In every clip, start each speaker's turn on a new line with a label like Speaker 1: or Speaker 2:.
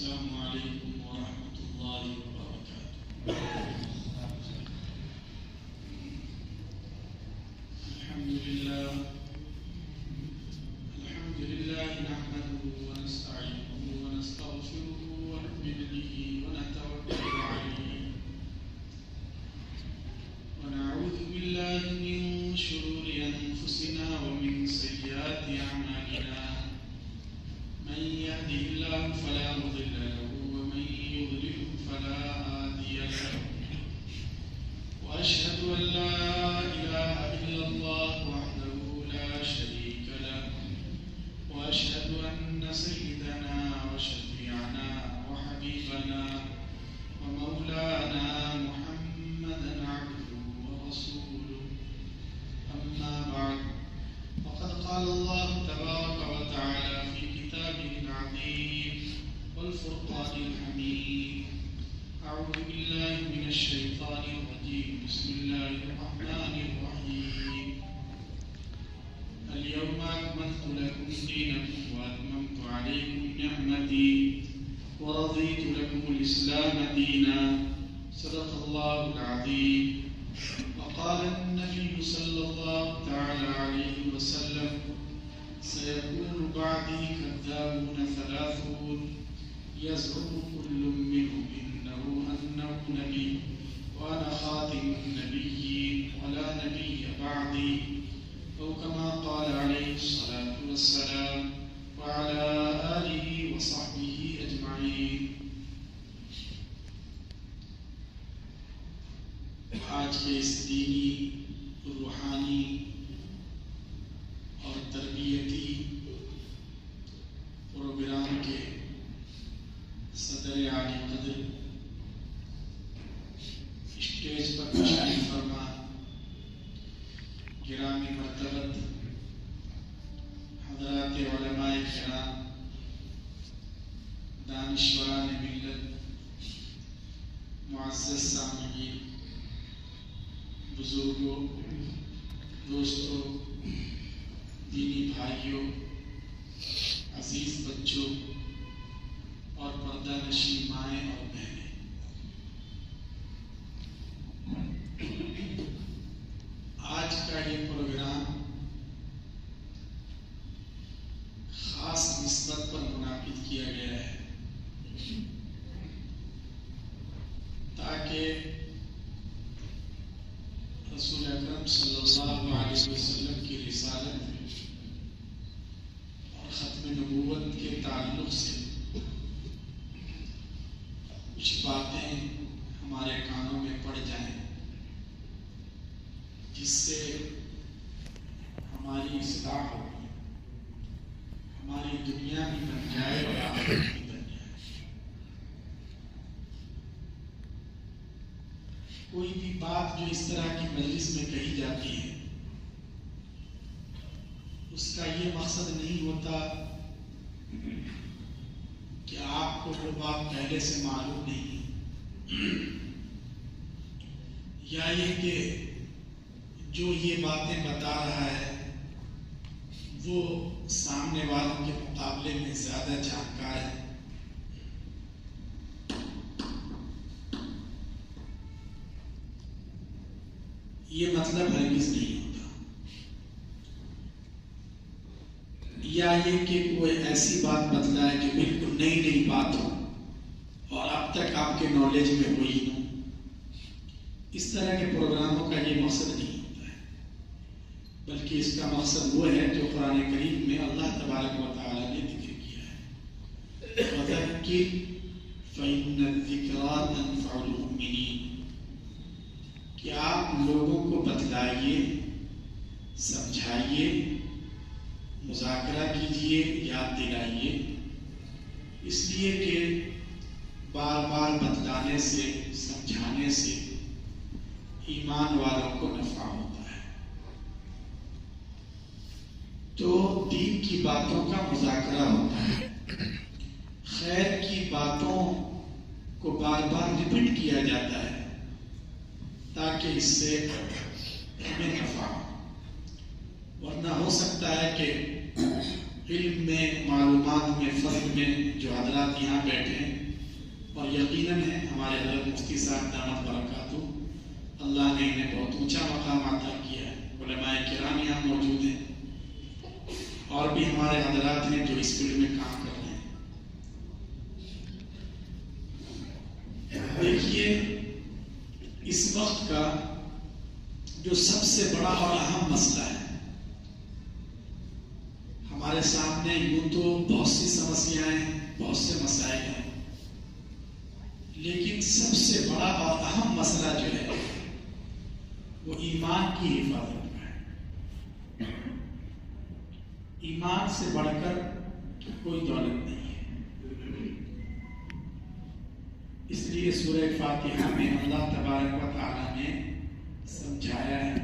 Speaker 1: السلام علیکم ورحمۃ اللہ وبرکاتہ۔ الحمد للہ نحمده ونستعینه ونستغفره ونؤمن به ونتوکل علیہ ونعوذ باللہ من شرور انفسنا ومن سیئات اعمالنا، من يهده الله فلا مضل له ومن يضلل فلا هادي له، وأشهد أن لا إله إلا الله وحده لا شريك له، وأشهد أن سيدنا وشفيعنا وحبيبنا ومولانا محمدا عبده ورسوله، أما بعد، فقد قال الله تبارك وتعالى في كتابه العظيم والفرقان الحميد: أعوذ بالله من الشيطان الرجيم، بسم الله الرحمن الرحيم. اليوم أكملت لكم دينكم وأتممت عليكم نعمتي ورضيت لكم الإسلام دينا. صدق الله العظيم. وقال النبي صلى الله تعالى عليه وسلم: سيكون بعدي كذابون ثلاثون، يزعم كل منهم أنه نبي وأنا خاتم النبيين ولا نبي بعدي، أو كما قال عليه الصلاة والسلام، وعلى آله وصحبه أجمعين. آج کے اس دینی، روحانی اور تربیتی پروگرام کے صدر عالی قدر اسٹیج پر تشریف فرما گرامی مرتبت حضرات علماء کرام، دانشوران ملت، معزز سامعین، بزرگوں، دوستوں، دینی بھائیوں، عزیز بچوں اور پردہ نشین مائیں اور بہنیں، آج کا یہ پروگرام خاص نسبت پر منعقد کیا گیا ہے تاکہ رسول اکرم صلی اللہ علیہ وسلم کی رسالت اور ختم نبوت کے تعلق سے کچھ باتیں ہمارے کانوں میں پڑ جائیں، جس سے ہماری اصلاح ہوگی، ہماری دنیا بھی بن جائے اور آخرت بھی بن جائے۔ کوئی بھی بات جو اس طرح کی مجلس میں کہی جاتی ہے، اس کا یہ مقصد نہیں ہوتا کہ آپ کو وہ بات پہلے سے معلوم نہیں، یا یہ کہ جو یہ باتیں بتا رہا ہے وہ سامنے والوں کے مقابلے میں زیادہ جانکار ہے۔ یہ مطلب ہرگز نہیں ہوتا، یا یہ کہ کوئی ایسی بات بتلائے جو بالکل نئی نئی بات ہو اور اب تک آپ کے نالج میں ہوئی ہو۔ اس طرح کے پروگراموں کا یہ مقصد نہیں ہوتا ہے، بلکہ اس کا مقصد وہ ہے جو قرآن کریم میں اللہ تبارک و تعالیٰ نے ذکر کیا ہے: وَذَكِّرْ فَإِنَّ الذِّكْرَىٰ تَنفَعُ الْمُؤْمِنِينَ، کہ آپ لوگوں کو بتلائیے، سمجھائیے، مذاکرہ کیجیے، یاد دلائیے، اس لیے کہ بار بار بتلانے سے، سمجھانے سے ایمان والوں کو نفع ہوتا ہے۔ تو دین کی باتوں کا مذاکرہ ہوتا ہے، خیر کی باتوں کو بار بار ریپیٹ کیا جاتا ہے تاکہ اس سے ہمیں نفع ہو، ورنہ ہو سکتا ہے کہ علم میں، معلومات میں، فضل میں جو حضرات یہاں بیٹھے ہیں، اور یقیناً ہے ہمارے حضرت مفتی صاحب دامت برکاتہ، اللہ نے انہیں بہت اونچا مقام عطا کیا ہے. علماء کرام یہاں موجود ہیں، اور بھی ہمارے حضرات ہیں جو اس فیلڈ میں کام کر رہے ہیں. دیکھیے، اس وقت کا جو سب سے بڑا اور اہم مسئلہ ہے ہمارے سامنے، یوں تو بہت سی سمسیاں ہیں، بہت سے مسائل ہیں، لیکن سب سے بڑا اور اہم مسئلہ جو ہے وہ ایمان کی حفاظت کا ہے. ایمان سے بڑھ کر کوئی دولت نہیں ہے. اس لیے سورہ فاتحہ میں اللہ تبارک و تعالیٰ نے سمجھایا ہے.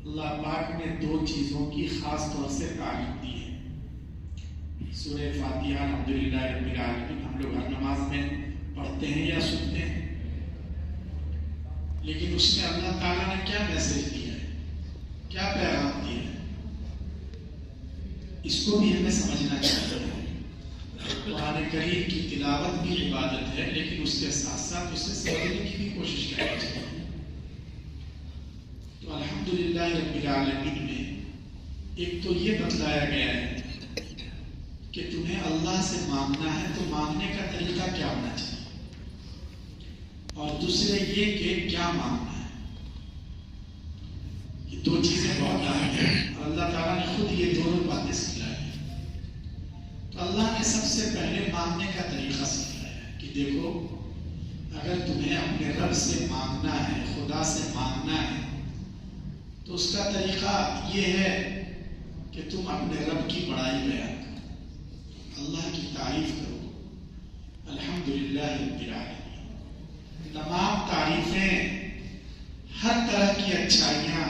Speaker 1: اللہ پاک نے دو چیزوں کی خاص طور سے تعریف دی ہے. سورہ فاتحہ الحمدللہ رب العالمین ہم لوگ ہر نماز میں پڑھتے ہیں یا سنتے ہیں، لیکن اس میں اللہ تعالیٰ نے کیا میسج دیا ہے، کیا پیغام دیا ہے، اس کو بھی ہمیں سمجھنا چاہیے. قرآن کریم کی تلاوت بھی عبادت ہے، لیکن اس کے ساتھ ساتھ اسے سمجھنے کی بھی کوشش کرنی چاہیے. تو الحمدللہ رب العالمین میں ایک تو یہ بتلایا گیا ہے کہ تمہیں اللہ سے مانگنا ہے تو مانگنے کا طریقہ کیا ہونا چاہیے، اور دوسرے یہ کہ کیا مانگنا ہے. یہ دو چیزیں بہت اہم ہیں، اور اللہ تعالیٰ نے خود یہ دونوں باتیں سکھلائی ہیں. تو اللہ نے سب سے پہلے مانگنے کا طریقہ سکھلایا ہے کہ دیکھو، اگر تمہیں اپنے رب سے مانگنا ہے، خدا سے مانگنا ہے، تو اس کا طریقہ یہ ہے کہ تم اپنے رب کی بڑائی بیان کرو، اللہ کی تعریف کرو. الحمدللہ رب العالمین، تمام تعریفیں، ہر طرح کی اچھائیاں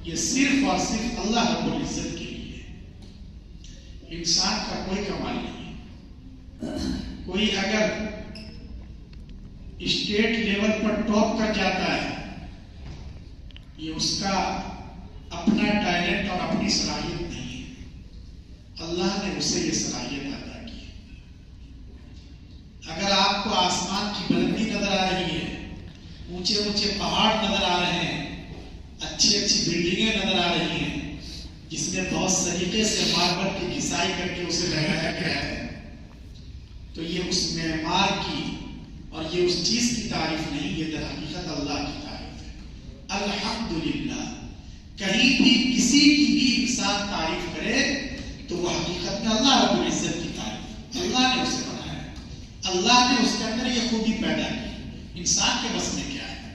Speaker 1: یہ صرف اور صرف اللہ رب العزت کے لیے ہے. انسان کا کوئی کمال نہیں ہے. کوئی اگر اسٹیٹ لیول پر ٹاپ کر جاتا ہے، یہ اس کا اپنا ٹیلنٹ اور اپنی صلاحیت نہیں ہے، اللہ نے اسے یہ صلاحیت عطا کی ہے. اگر آپ کو آسمان کی بلندی نظر آ رہی ہے، اونچے اونچے پہاڑ نظر آ رہے ہیں، اچھی اچھی بلڈنگیں نظر آ رہی ہیں جس میں بہت طریقے سے ماربل کی گھسائی کر کے اسے لگایا گیا ہے، تو یہ اس معمار کی اور یہ اس چیز کی تعریف نہیں، یہ در حقیقت اللہ کی تعریف ہے. الحمدللہ. کہیں بھی کسی کی بھی انسان تعریف کرے تو وہ حقیقت میں اللہ رب العزت کی تعریف. اللہ نے اسے بنایا ہے، اللہ نے اس کے اندر یہ خوبی پیدا کی. انسان کے بس میں کیا ہے؟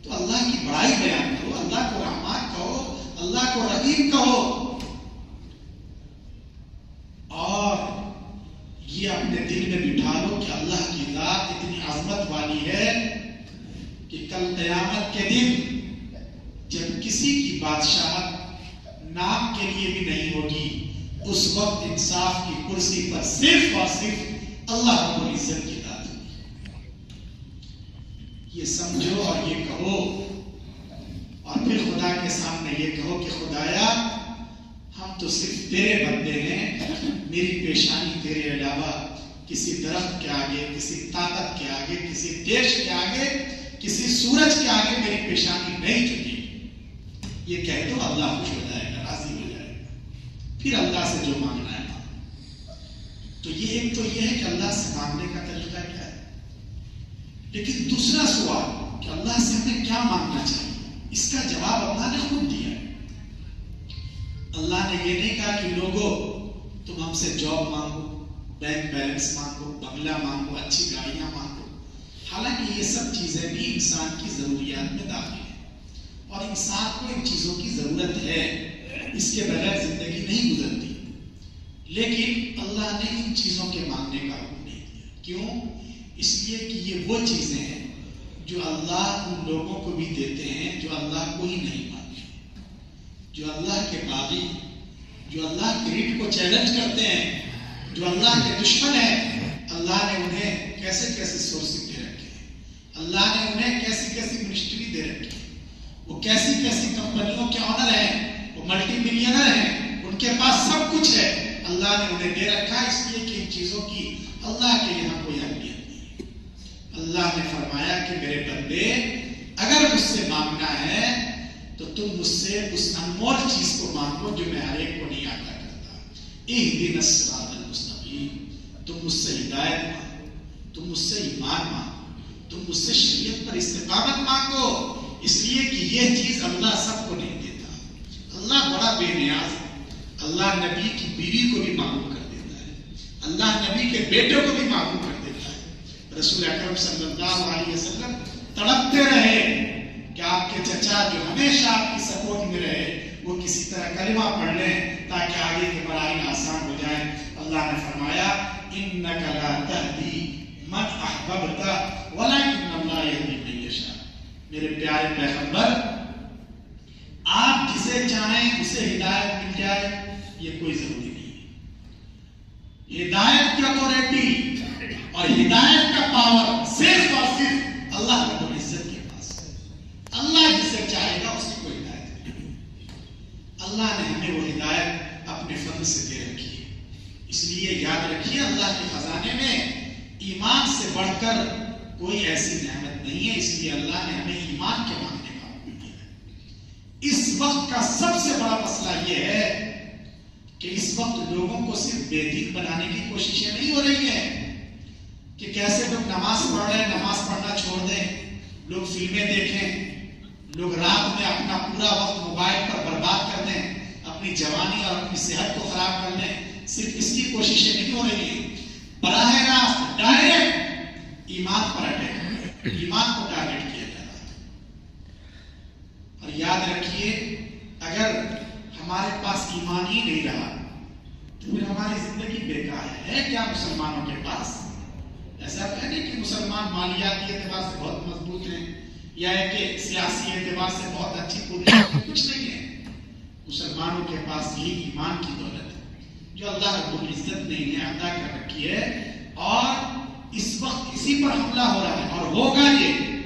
Speaker 1: تو اللہ کی بڑائی بیان کرو، اللہ کو رحمان کہو، اللہ کو رحیم کہو، اور یہ اپنے دل میں بٹھا لو کہ اللہ کی ذات اتنی عظمت والی ہے کہ کل قیامت کے دن جب کسی کی بادشاہت نام کے لیے بھی نہیں ہوگی، اس وقت انصاف کی کرسی پر صرف اور صرف اللہ رب العزت کی ذات ہوگی. یہ سمجھو اور یہ کہو، اور پھر خدا کے سامنے یہ کہو کہ خدایا، ہم تو صرف تیرے بندے ہیں، میری پیشانی تیرے علاوہ کسی درخت کے آگے، کسی طاقت کے آگے، کسی دیش کے آگے، کسی سورج کے آگے میری پیشانی نہیں جھکے. یہ کہہ دو، اللہ خوش ہو جائے گا، راضی ہو جائے گا. پھر اللہ سے جو مانگنا ہے مانگو. تو یہ ایک تو یہ ہے کہ اللہ سے مانگنے کا طریقہ کیا ہے. لیکن دوسرا سوال کہ اللہ سے ہمیں کیا مانگنا چاہیے، اس کا جواب اللہ نے خود دیا. اللہ نے یہ نہیں کہا کہ لوگوں تم ہم سے جاب مانگو، بینک بیلنس مانگو، بنگلہ مانگو، اچھی گاڑیاں مانگو. حالانکہ یہ سب چیزیں بھی انسان کی ضروریات میں داخل ہیں، اور انسان کو ان چیزوں کی ضرورت ہے، اس کے بغیر زندگی نہیں گزرتی. لیکن اللہ نے ان چیزوں کے مانگنے کا حکم نہیں دیا. کیوں؟ اس لیے کہ یہ وہ چیزیں ہیں جو اللہ ان لوگوں کو بھی دیتے ہیں جو اللہ کو ہی نہیں مانتے، جو اللہ کے باغی، جو اللہ کے ریٹ کو چیلنج کرتے ہیں، جو اللہ کے دشمن ہیں. اللہ نے انہیں کیسے کیسے سورسز دے رکھے ہیں، اللہ نے انہیں کیسی کیسی منسٹری دے رکھی ہے، وہ کیسی کیسی کمپنیوں کے آنر ہیں، وہ ملٹی ملینر ہیں، ان کے پاس سب کچھ ہے، اللہ نے انہیں دے رکھا اس لیے کہ ان چیزوں کی اللہ کے یہاں کوئی اہمیت نہیں ہے۔ اللہ نے فرمایا کہ میرے بندے اگر مجھ سے مانگنا ہے تو تم مجھ سے اس انمول چیز کو مانگو جو میں ہر ایک کو نہیں عطا کرتا۔ اہدنا الصراط المستقیم، تم مجھ سے ہدایت مانگو، تم مجھ سے ایمان مانگو، تم مجھ سے شریعت پر استقامت مانگو، اس لیے کہ یہ چیز اللہ سب کو نہیں دیتا۔ اللہ بڑا بے نیاز ہے، اللہ نبی کی بیوی کو بھی معلوم کر دیتا ہے، اللہ نبی کے بیٹے کو بھی معلوم کر دیتا ہے۔ رسول اکرم صلی اللہ علیہ وسلم تڑپتے رہے کہ آپ کے چچا جو ہمیشہ آپ کی سپورٹ میں رہے وہ کسی طرح کلمہ پڑھ لیں تاکہ آگے کے مراحل آسان ہو جائیں۔ اللہ نے فرمایا انک لا تہدی من احببت ولکن اللہ یہدی من یشاء۔ میرے پیارے پیغمبر، آپ جسے چاہیں اسے ہدایت مل جائے یہ کوئی ضروری نہیں ہے۔ ہدایت کی اتھارٹی اور ہدایت کا پاور صرف اور صرف اللہ رب العزت کے پاس ہے۔ اللہ جسے چاہے گا اس کی کوئی ہدایت نہیں۔ اللہ نے ہمیں وہ ہدایت اپنے فضل سے دے رکھی ہے، اس لیے یاد رکھیے اللہ کے خزانے میں ایمان سے بڑھ کر کوئی ایسی نعمت نہیں ہے، اس لیے اللہ نے ہمیں ایمان کے مانگنے کا حکم دیا ہے۔ اس وقت کا سب سے بڑا مسئلہ یہ ہے کہ اس وقت لوگوں کو صرف بے دین بنانے کی کوششیں نہیں ہو رہی ہیں کہ کیسے لوگ نماز پڑھ رہے ہیں نماز پڑھنا چھوڑ دیں، لوگ فلمیں دیکھیں، لوگ رات میں اپنا پورا وقت موبائل پر برباد کر دیں، اپنی جوانی اور اپنی صحت کو خراب کر لیں۔ صرف اس کی کوششیں نہیں ہو رہی ہیں، براہ راست ڈائریکٹ ایمان پر اٹیک، ایمان کو ٹارگیٹ کیا جا رہا ہے۔ اور یاد رکھیے اگر ہمارے پاس ایمان ہی نہیں رہا تو پھر ہماری زندگی بیکار ہے۔ کیا مسلمانوں کے پاس ایسا نہیں کہ مسلمان مالیاتی اعتبار سے بہت مضبوط ہیں یا ہے کہ سیاسی اعتبار سے بہت اچھی پوزیشن، کچھ نہیں ہے۔ مسلمانوں کے پاس یہ ایمان کی دولت ہے جو اللہ رب العزت نے انہیں عطا کر رکھی ہے، اور اس وقت اسی پر حملہ ہو رہا ہے اور ہوگا یہ